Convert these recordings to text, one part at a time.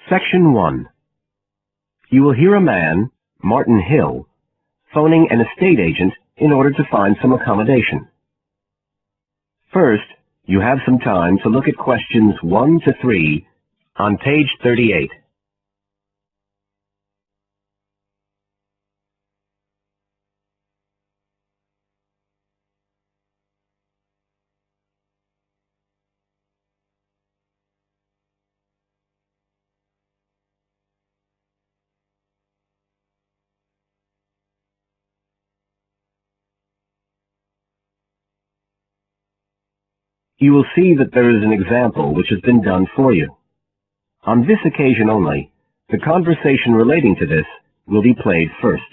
Section 1. You will hear a man, Martin Hill, phoning an estate agent in order to find some accommodation. First, you have some time to look at questions 1 to 3 on page 38. You will see that there is an example which has been done for you. On this occasion only, the conversation relating to this will be played first.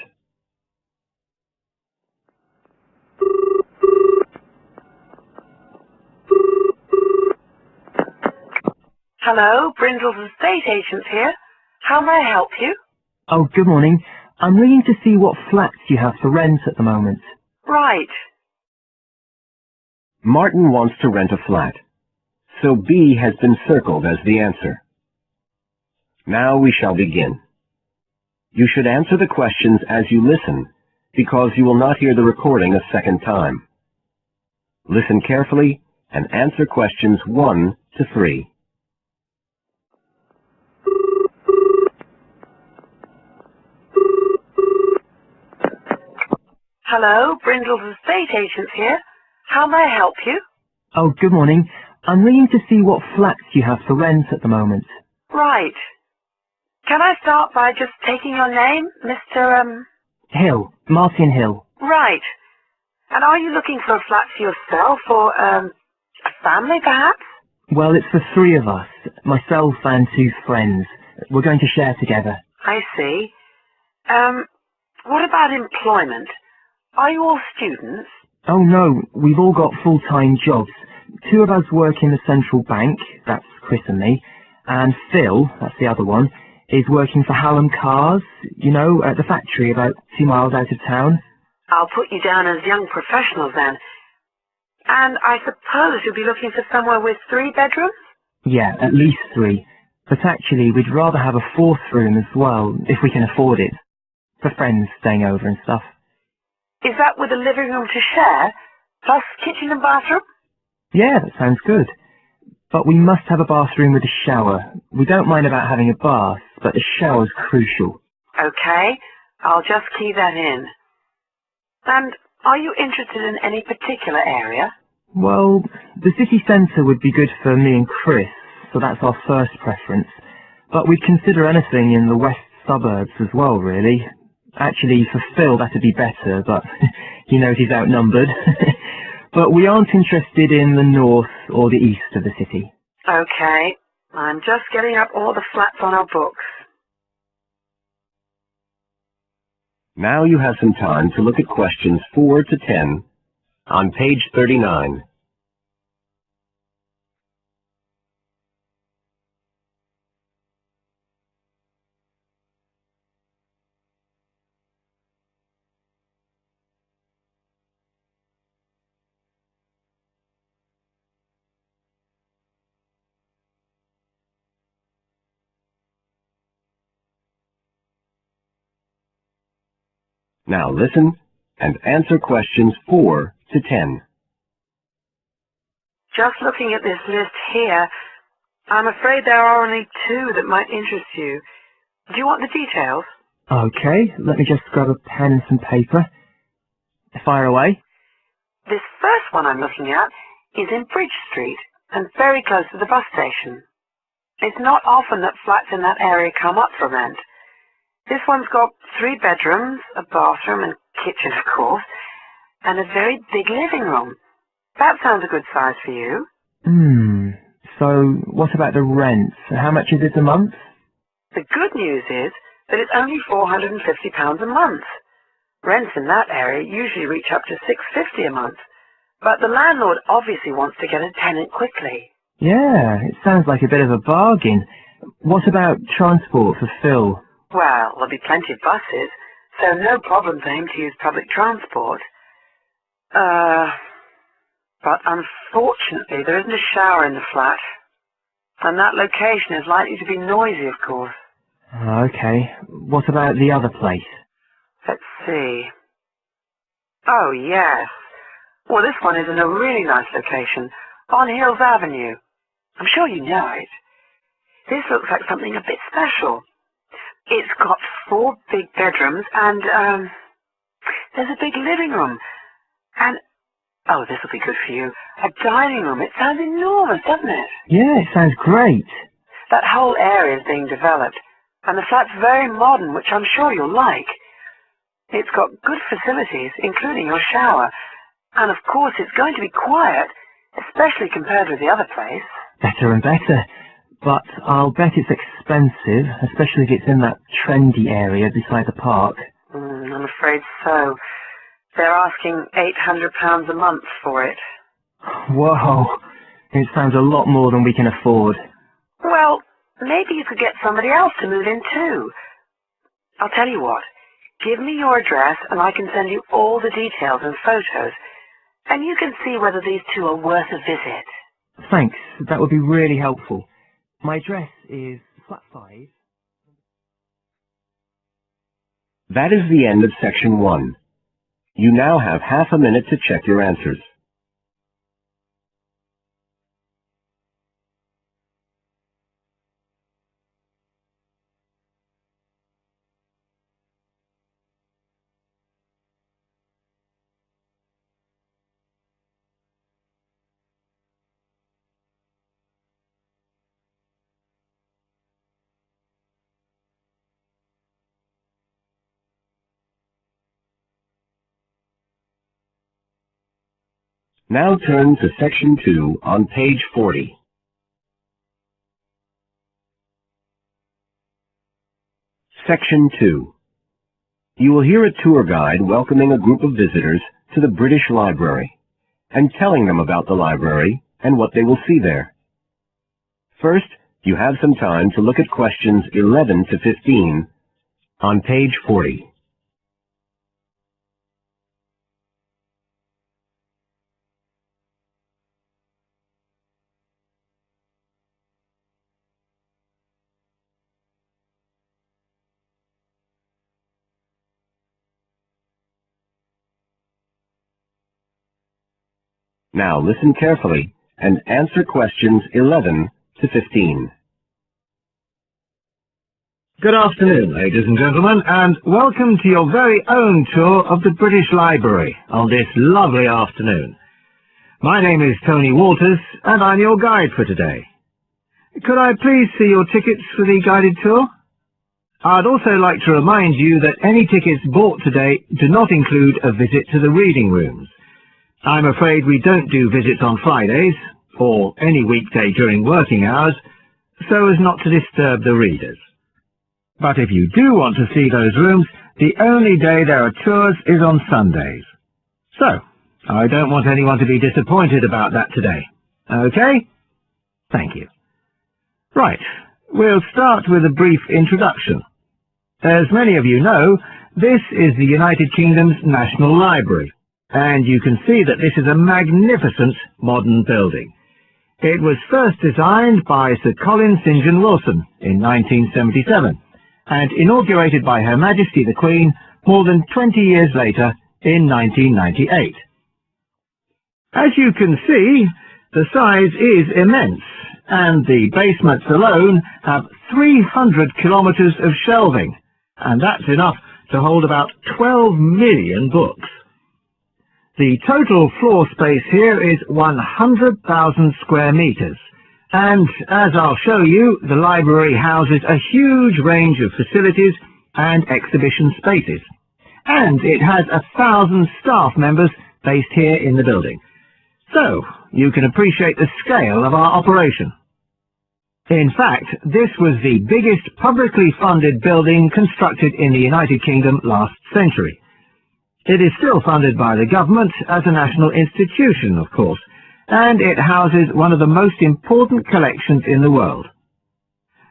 Hello, Brindle's estate agent here. How may I help you? Oh, good morning. I'm ringing to see what flats you have for rent at the moment. Right. Martin wants to rent a flat, so B has been circled as the answer. Now we shall begin. You should answer the questions as you listen, because you will not hear the recording a second time. Listen carefully and answer questions 1 to 3. Hello, Brindle's estate agent here. How may I help you? Oh, good morning. I'm ringing to see what flats you have for rent at the moment. Right. Can I start by just taking your name, Mr. Hill. Martin Hill. Right. And are you looking for a flat for yourself or, a family, perhaps? Well, it's for 3 of us, myself and 2 friends. We're going to share together. I see. What about employment? Are you all students? Oh no, we've all got full-time jobs. 2 of us work in the central bank, that's Chris and me, and Phil, that's the other one, is working for Hallam Cars, you know, at the factory about 2 miles out of town. I'll put you down as young professionals then. And I suppose you'll be looking for somewhere with 3 bedrooms? Yeah, at least 3. But actually, we'd rather have a 4th room as well, if we can afford it, for friends staying over and stuff. Is that with a living room to share, plus kitchen and bathroom? Yeah, that sounds good. But we must have a bathroom with a shower. We don't mind about having a bath, but the shower's crucial. Okay, I'll just key that in. And are you interested in any particular area? Well, the city centre would be good for me and Chris, so that's our first preference. But we'd consider anything in the west suburbs as well, really. Actually, for Phil, that'd be better, but he knows he's outnumbered. But we aren't interested in the north or the east of the city. Okay, I'm just getting up all the flats on our books. Now you have some time to look at questions 4 to 10 on page 39. Now listen and answer questions 4 to 10. Just looking at this list here, I'm afraid there are only 2 that might interest you. Do you want the details? Okay, let me just grab a pen and some paper. Fire away. This first one I'm looking at is in Bridge Street and very close to the bus station. It's not often that flats in that area come up for rent. This one's got 3 bedrooms, a bathroom and kitchen, of course, and a very big living room. That sounds a good size for you. So what about the rent? How much is it a month? The good news is that it's only £450 a month. Rents in that area usually reach up to $650 a month, but the landlord obviously wants to get a tenant quickly. Yeah, it sounds like a bit of a bargain. What about transport for Phil? Well, there'll be plenty of buses, so no problem for him to use public transport. But unfortunately there isn't a shower in the flat. And that location is likely to be noisy, of course. Okay. What about the other place? Let's see. Oh, yes. Well, this one is in a really nice location, on Hills Avenue. I'm sure you know it. This looks like something a bit special. It's got 4 big bedrooms and, there's a big living room. And, oh, this will be good for you, a dining room. It sounds enormous, doesn't it? Yeah, it sounds great. That whole area is being developed, and the flat's very modern, which I'm sure you'll like. It's got good facilities, including your shower. And of course, it's going to be quiet, especially compared with the other place. Better and better. But I'll bet it's expensive, especially if it's in that trendy area beside the park. I'm afraid so. They're asking £800 a month for it. Whoa, it sounds a lot more than we can afford. Well, maybe you could get somebody else to move in too. I'll tell you what. Give me your address and I can send you all the details and photos, and you can see whether these two are worth a visit. Thanks, that would be really helpful. My address is flat 5. That is the end of section 1. You now have half a minute to check your answers. Now turn to section 2 on page 40. Section 2. You will hear a tour guide welcoming a group of visitors to the British Library and telling them about the library and what they will see there. First, you have some time to look at questions 11 to 15 on page 40. Now listen carefully and answer questions 11 to 15. Good afternoon, ladies and gentlemen, and welcome to your very own tour of the British Library on this lovely afternoon. My name is Tony Walters, and I'm your guide for today. Could I please see your tickets for the guided tour? I'd also like to remind you that any tickets bought today do not include a visit to the reading rooms. I'm afraid we don't do visits on Fridays, or any weekday during working hours, so as not to disturb the readers. But if you do want to see those rooms, the only day there are tours is on Sundays. So, I don't want anyone to be disappointed about that today. Okay? Thank you. Right, we'll start with a brief introduction. As many of you know, this is the United Kingdom's National Library, and you can see that this is a magnificent modern building. It was first designed by Sir Colin St. John Wilson in 1977, and inaugurated by Her Majesty the Queen more than 20 years later in 1998. As you can see, the size is immense, and the basements alone have 300 kilometres of shelving, and that's enough to hold about 12 million books. The total floor space here is 100,000 square metres, and as I'll show you, the library houses a huge range of facilities and exhibition spaces, and it has 1,000 staff members based here in the building. So, you can appreciate the scale of our operation. In fact, this was the biggest publicly funded building constructed in the United Kingdom last century. It is still funded by the government as a national institution, of course, and it houses one of the most important collections in the world.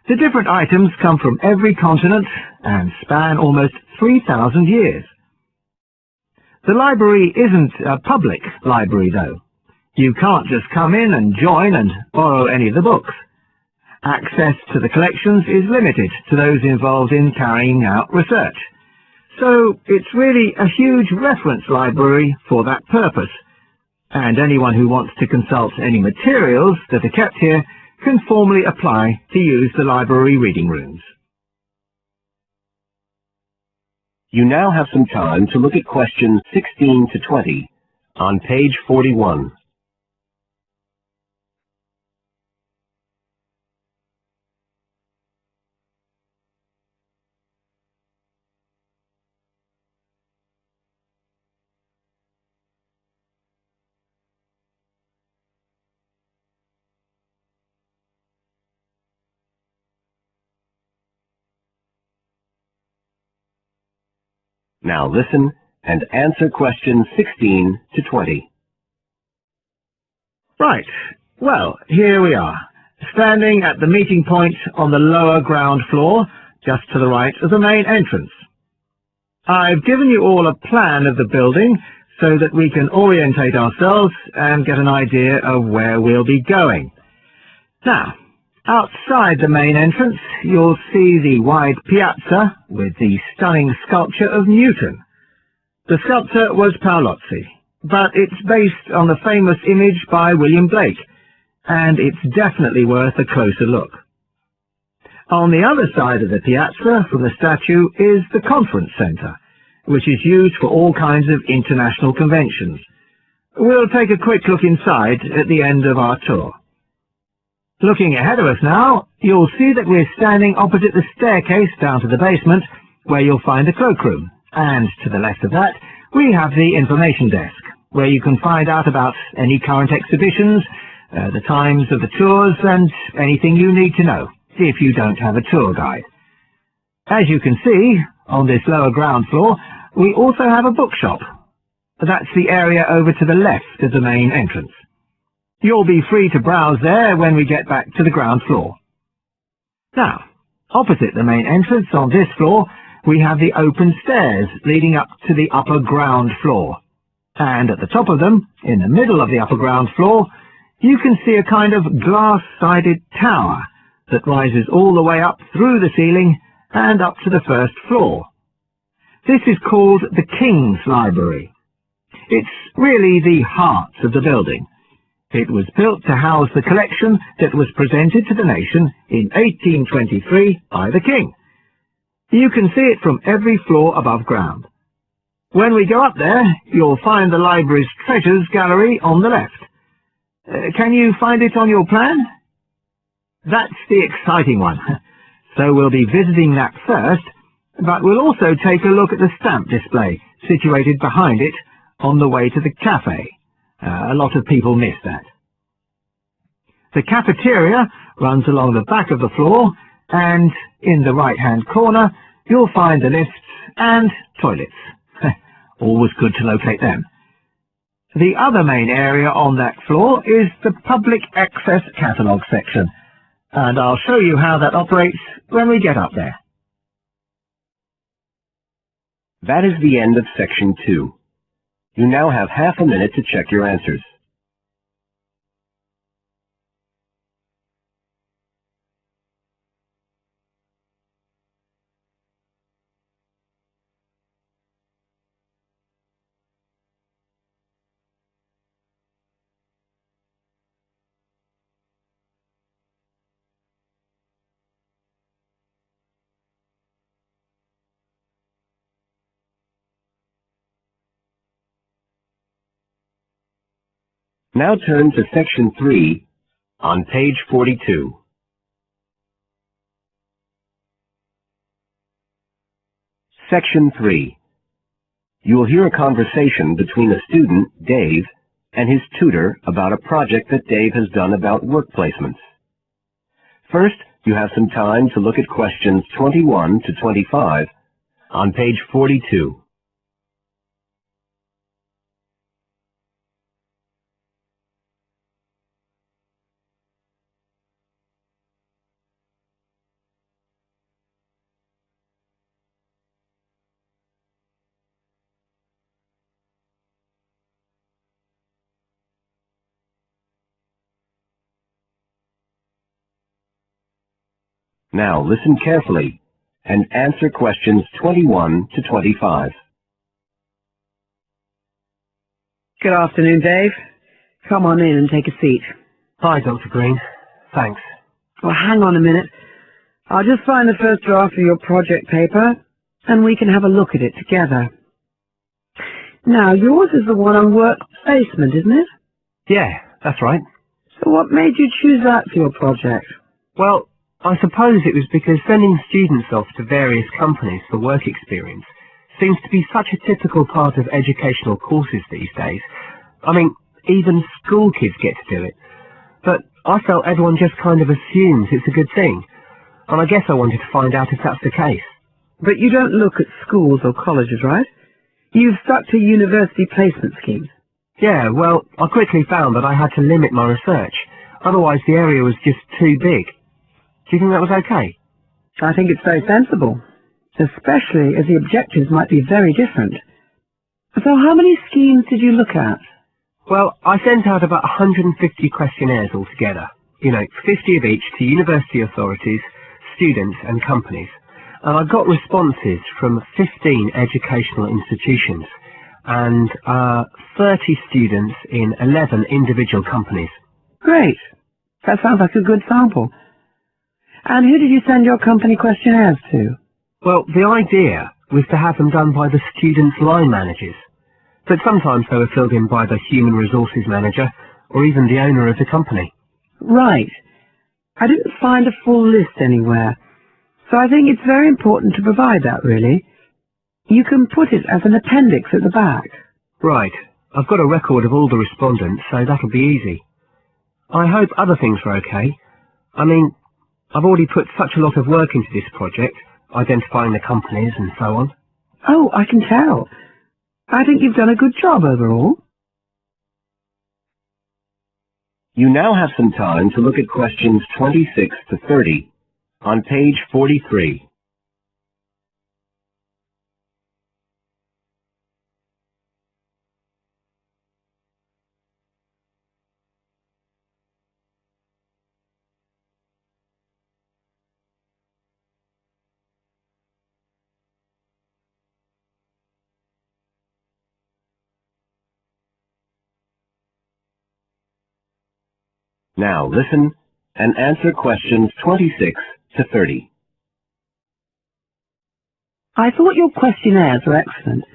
The different items come from every continent and span almost 3,000 years. The library isn't a public library, though. You can't just come in and join and borrow any of the books. Access to the collections is limited to those involved in carrying out research. So it's really a huge reference library for that purpose, and anyone who wants to consult any materials that are kept here can formally apply to use the library reading rooms. You now have some time to look at questions 16 to 20 on page 41. Now listen and answer questions 16 to 20. Right, well, here we are, standing at the meeting point on the lower ground floor, just to the right of the main entrance. I've given you all a plan of the building so that we can orientate ourselves and get an idea of where we'll be going. Now, outside the main entrance, you'll see the wide piazza with the stunning sculpture of Newton. The sculptor was Paolozzi, but it's based on the famous image by William Blake, and it's definitely worth a closer look. On the other side of the piazza from the statue is the conference centre, which is used for all kinds of international conventions. We'll take a quick look inside at the end of our tour. Looking ahead of us now, you'll see that we're standing opposite the staircase down to the basement, where you'll find a cloakroom. And to the left of that, we have the information desk, where you can find out about any current exhibitions, the times of the tours, and anything you need to know, if you don't have a tour guide. As you can see, on this lower ground floor, we also have a bookshop. That's the area over to the left of the main entrance. You'll be free to browse there when we get back to the ground floor. Now, opposite the main entrance on this floor, we have the open stairs leading up to the upper ground floor. And at the top of them, in the middle of the upper ground floor, you can see a kind of glass-sided tower that rises all the way up through the ceiling and up to the first floor. This is called the King's Library. It's really the heart of the building. It was built to house the collection that was presented to the nation in 1823 by the King. You can see it from every floor above ground. When we go up there, you'll find the library's treasures gallery on the left. Can you find it on your plan? That's the exciting one. So we'll be visiting that first, but we'll also take a look at the stamp display situated behind it on the way to the cafe. A lot of people miss that. The cafeteria runs along the back of the floor, and in the right-hand corner, you'll find the lifts and toilets. Always good to locate them. The other main area on that floor is the public access catalogue section, and I'll show you how that operates when we get up there. That is the end of section 2. You now have half a minute to check your answers. Now turn to section 3 on page 42. Section 3. You will hear a conversation between a student, Dave, and his tutor about a project that Dave has done about work placements. First, you have some time to look at questions 21 to 25 on page 42. Now listen carefully and answer questions 21 to 25. Good afternoon, Dave. Come on in and take a seat. Hi, Dr. Green. Thanks. Well, hang on a minute. I'll just find the first draft of your project paper, and we can have a look at it together. Now, yours is the one on work placement, isn't it? Yeah, that's right. So what made you choose that for your project? Well, I suppose it was because sending students off to various companies for work experience seems to be such a typical part of educational courses these days. I mean, even school kids get to do it. But I felt everyone just kind of assumes it's a good thing. And I guess I wanted to find out if that's the case. But you don't look at schools or colleges, right? You've stuck to university placement schemes. Yeah, well, I quickly found that I had to limit my research. Otherwise the area was just too big. Do you think that was okay? I think it's very sensible, especially as the objectives might be very different. So how many schemes did you look at? Well, I sent out about 150 questionnaires altogether. 50 of each to university authorities, students and companies. And I got responses from 15 educational institutions and 30 students in 11 individual companies. Great. That sounds like a good sample. And who did you send your company questionnaires to? Well, the idea was to have them done by the students' line managers. But sometimes they were filled in by the human resources manager or even the owner of the company. Right. I didn't find a full list anywhere. So I think it's very important to provide that, really. You can put it as an appendix at the back. Right. I've got a record of all the respondents, so that'll be easy. I hope other things are okay. I mean, I've already put such a lot of work into this project, identifying the companies and so on. Oh, I can tell. I think you've done a good job overall. You now have some time to look at questions 26 to 30 on page 43. Now listen and answer questions 26 to 30. I thought your questionnaires were excellent,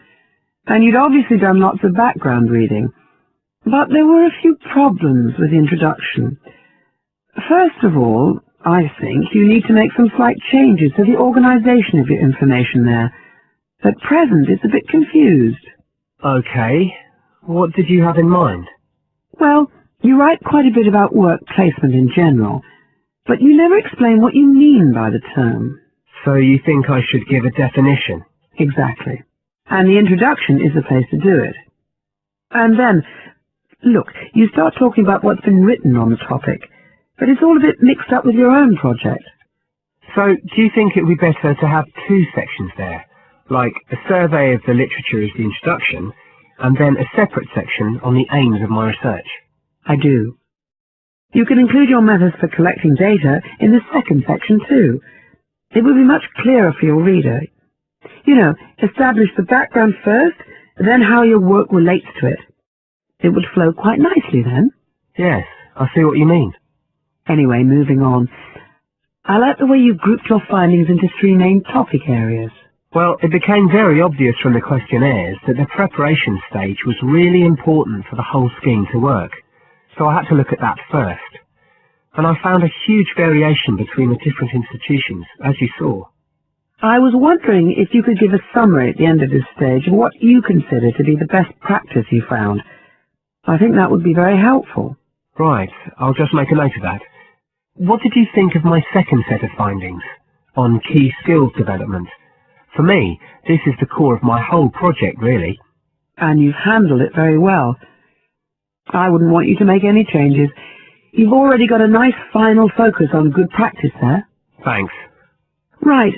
and you'd obviously done lots of background reading. But there were a few problems with the introduction. First of all, I think you need to make some slight changes to the organization of your information there. At present, it's a bit confused. Okay. What did you have in mind? Well, you write quite a bit about work placement in general, but you never explain what you mean by the term. So you think I should give a definition? Exactly. And the introduction is the place to do it. And then, look, you start talking about what's been written on the topic, but it's all a bit mixed up with your own project. So do you think it would be better to have two sections there, like a survey of the literature as the introduction, and then a separate section on the aims of my research? I do. You can include your methods for collecting data in the second section too. It will be much clearer for your reader. Establish the background first, then how your work relates to it. It would flow quite nicely then. Yes, I see what you mean. Anyway, moving on. I like the way you grouped your findings into three main topic areas. Well, it became very obvious from the questionnaires that the preparation stage was really important for the whole scheme to work. So I had to look at that first. And I found a huge variation between the different institutions, as you saw. I was wondering if you could give a summary at the end of this stage of what you consider to be the best practice you found. I think that would be very helpful. Right, I'll just make a note of that. What did you think of my second set of findings on key skills development? For me, this is the core of my whole project, really. And you've handled it very well. I wouldn't want you to make any changes. You've already got a nice final focus on good practice there. Thanks. Right.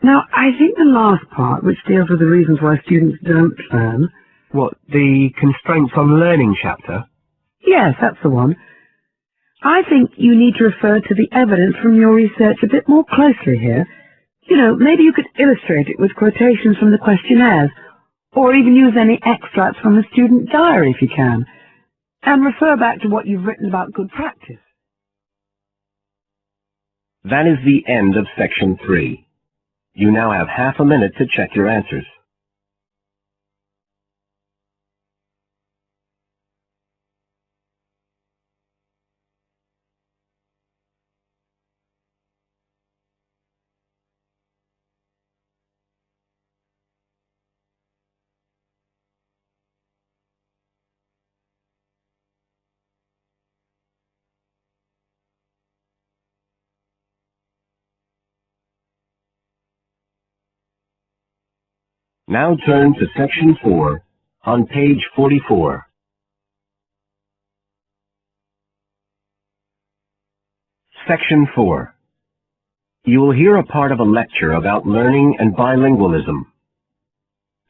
Now, I think the last part, which deals with the reasons why students don't learn... What, the constraints on learning chapter? Yes, that's the one. I think you need to refer to the evidence from your research a bit more closely here. You know, maybe you could illustrate it with quotations from the questionnaires, or even use any extracts from the student diary if you can, and refer back to what you've written about good practice. That is the end of section 3. You now have half a minute to check your answers. Now turn to section 4 on page 44. Section 4. You will hear a part of a lecture about learning and bilingualism.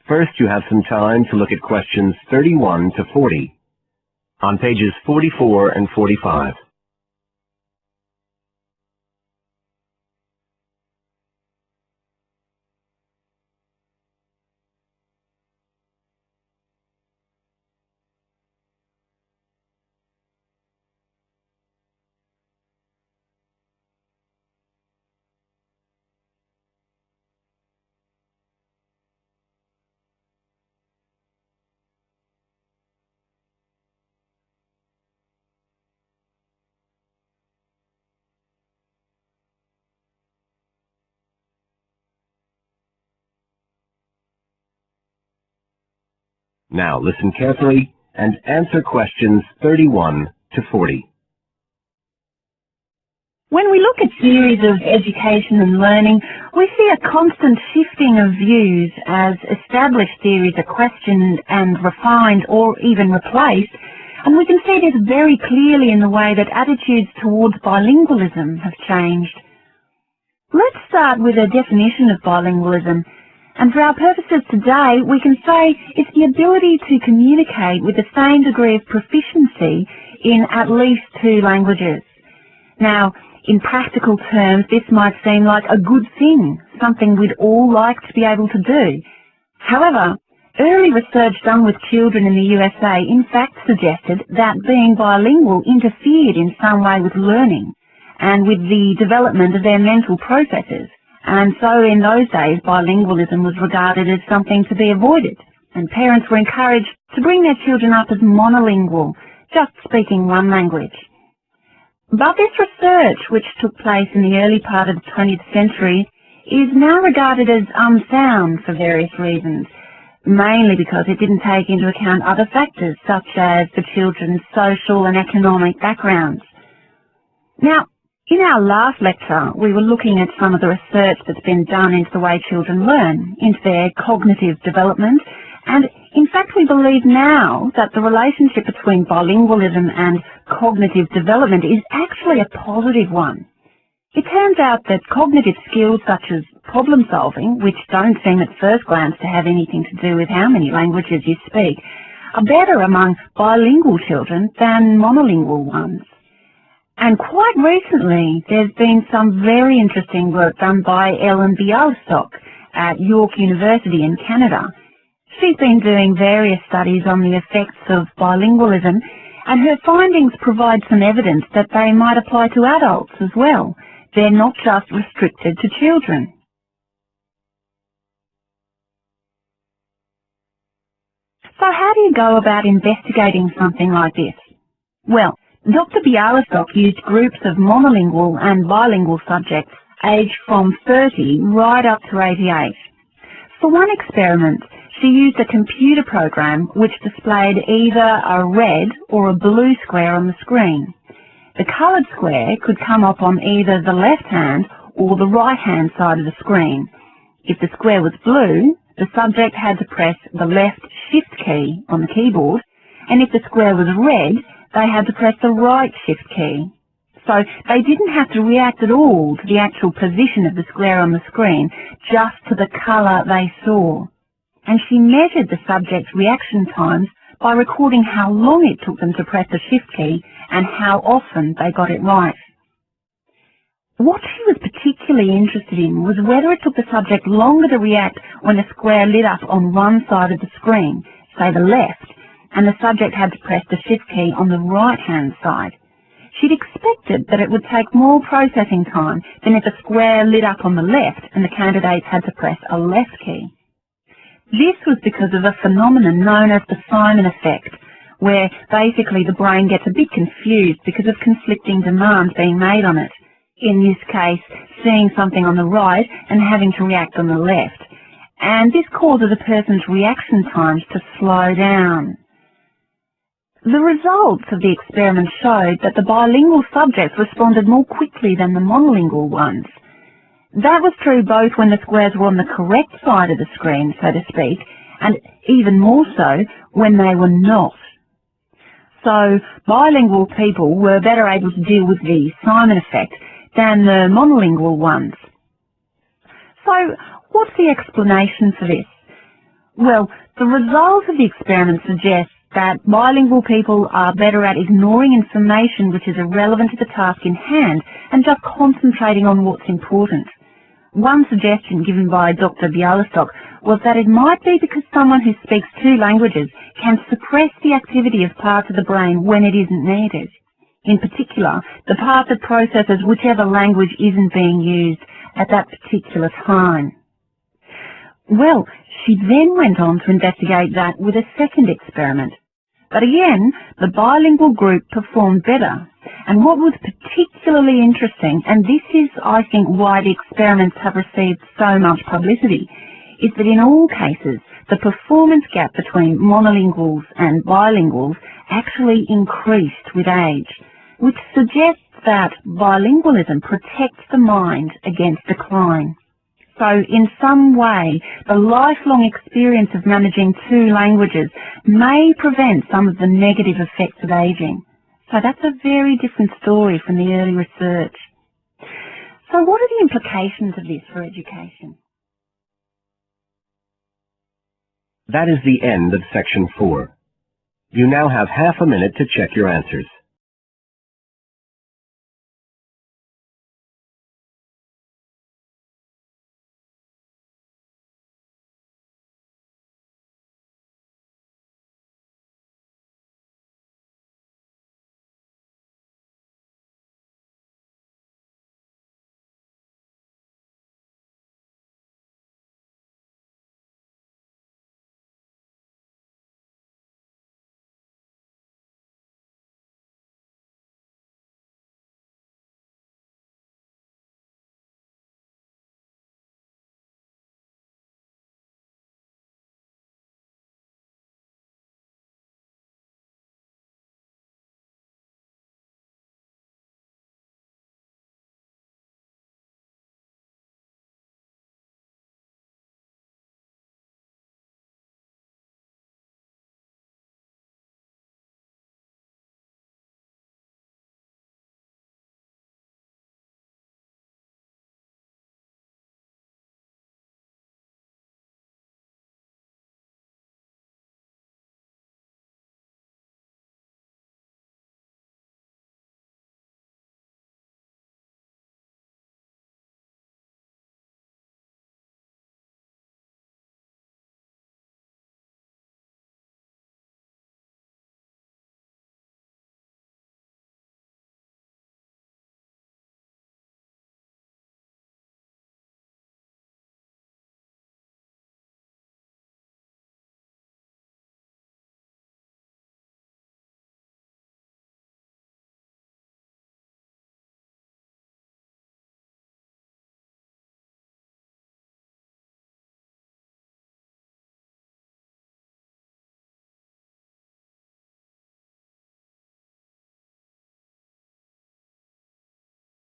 First, you have some time to look at questions 31 to 40 on pages 44 and 45. Now listen carefully and answer questions 31 to 40. When we look at theories of education and learning, we see a constant shifting of views as established theories are questioned and refined or even replaced, and we can see this very clearly in the way that attitudes towards bilingualism have changed. Let's start with a definition of bilingualism, and for our purposes today, we can say it's the ability to communicate with the same degree of proficiency in at least 2 languages. Now, in practical terms, this might seem like a good thing, something we'd all like to be able to do. However, early research done with children in the USA in fact suggested that being bilingual interfered in some way with learning and with the development of their mental processes. And so in those days, bilingualism was regarded as something to be avoided, and parents were encouraged to bring their children up as monolingual, just speaking one language. But this research, which took place in the early part of the 20th century, is now regarded as unsound for various reasons, mainly because it didn't take into account other factors, such as the children's social and economic backgrounds. Now, in our last lecture, we were looking at some of the research that's been done into the way children learn, into their cognitive development, and in fact we believe now that the relationship between bilingualism and cognitive development is actually a positive one. It turns out that cognitive skills such as problem solving, which don't seem at first glance to have anything to do with how many languages you speak, are better among bilingual children than monolingual ones. And quite recently, there's been some very interesting work done by Ellen Bialystok at York University in Canada. She's been doing various studies on the effects of bilingualism, and her findings provide some evidence that they might apply to adults as well. They're not just restricted to children. So how do you go about investigating something like this? Well, Dr. Bialystok used groups of monolingual and bilingual subjects aged from 30 right up to 88. For one experiment, she used a computer program which displayed either a red or a blue square on the screen. The coloured square could come up on either the left-hand or the right-hand side of the screen. If the square was blue, the subject had to press the left shift key on the keyboard, and if the square was red, they had to press the right shift key. So they didn't have to react at all to the actual position of the square on the screen, just to the colour they saw. And she measured the subject's reaction times by recording how long it took them to press the shift key and how often they got it right. What she was particularly interested in was whether it took the subject longer to react when a square lit up on one side of the screen, say the left, and the subject had to press the shift key on the right-hand side. She'd expected that it would take more processing time than if a square lit up on the left and the candidates had to press a left key. This was because of a phenomenon known as the Simon effect, where basically the brain gets a bit confused because of conflicting demands being made on it. In this case, seeing something on the right and having to react on the left. And this causes a person's reaction times to slow down. The results of the experiment showed that the bilingual subjects responded more quickly than the monolingual ones. That was true both when the squares were on the correct side of the screen, so to speak, and even more so when they were not. So bilingual people were better able to deal with the Simon effect than the monolingual ones. So what's the explanation for this? Well, the results of the experiment suggest that bilingual people are better at ignoring information which is irrelevant to the task in hand and just concentrating on what's important. One suggestion given by Dr. Bialystok was that it might be because someone who speaks two languages can suppress the activity of parts of the brain when it isn't needed. In particular, the part that processes whichever language isn't being used at that particular time. Well, she then went on to investigate that with a second experiment. But again, the bilingual group performed better. And what was particularly interesting, and this is, I think, why the experiments have received so much publicity, is that in all cases, the performance gap between monolinguals and bilinguals actually increased with age, which suggests that bilingualism protects the mind against decline. So in some way, the lifelong experience of managing two languages may prevent some of the negative effects of aging. So that's a very different story from the early research. So what are the implications of this for education? That is the end of section 4. You now have half a minute to check your answers.